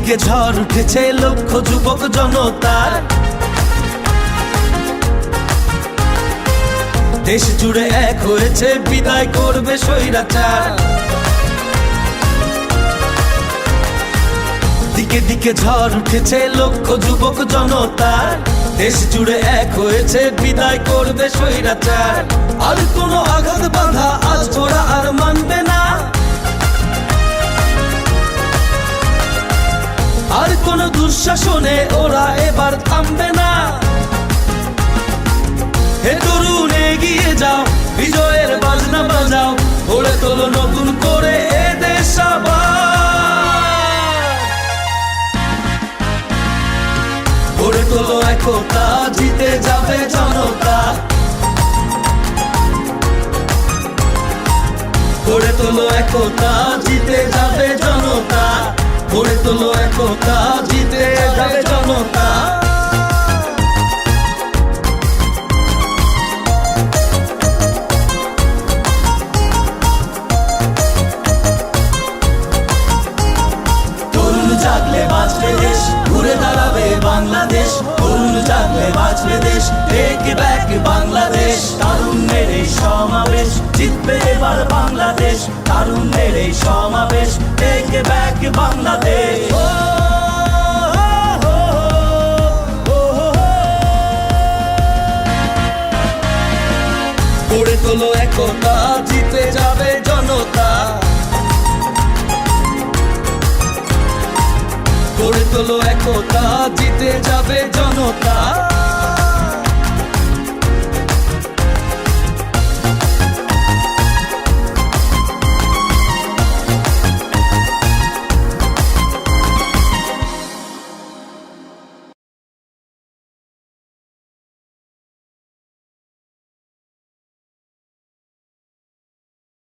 দিকে ঝড় উঠেছে লক্ষ যুবক জনতার। দেশ জুড়ে এক হয়েছে বিদায় করবে স্বৈরাচার। দিকে দিকে ঝড় উঠেছে লক্ষ যুবক জনতার। দেশ জুড়ে এক হয়েছে বিদায় করবে স্বৈরাচার। আর কোনো আঘাত বাধা আজ ওরা আর মানবে না, আর কোনো দুঃশাসনে ওরা এবার থামবে না। হে তরুণ এগিয়ে যাও, বিজয়ের বাজনা বাজাও, গড়ে তোলো নতুন করে এ দেশ আবার। গড়ে তোলো একতা, জিতে যাবে জনতা। গড়ে তোলো একতা, জিতে যাবে জনতা। গড়ে তোলো একতা, জিতে যাবে জনতা। তরুণ জাগলে বাঁচবে দেশ, ঘুরে দাঁড়াবে বাংলাদেশ। তরুণ জাগলে বাঁচবে দেশ, টেক ব্যাক বাংলাদেশ। তারুণ্যের এই সমাবেশ, জিতবে এবার বাংলাদেশ। তারুণ্যের এই সমাবেশ, টেক ব্যাক বাংলাদেশ। গড়ে তোলো একতা, জিতে যাবে জনতা। গড়ে তোলো একতা, জিতে যাবে জনতা।